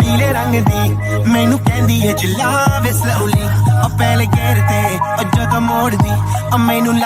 पीले रंग दी मैनू कहंदी है चलावे slowly ओ पहले गेर ते ओ जगह मोड़ दी ओ मैनू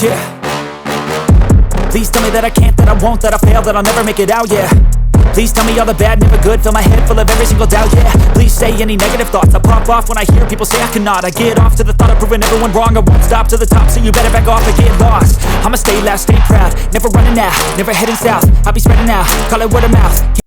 Yeah. Please tell me that I can't, that I won't, that I fail, that I'll never make it out, yeah. Please tell me all the bad, never good, fill my head full of every single doubt, yeah. Please say any negative thoughts, I pop off when I hear people say I cannot. I get off to the thought of proving everyone wrong, I won't stop to the top, so you better back off and get lost. I'ma stay loud, stay proud, never running out, never heading south, I'll be spreading out, call it word of mouth.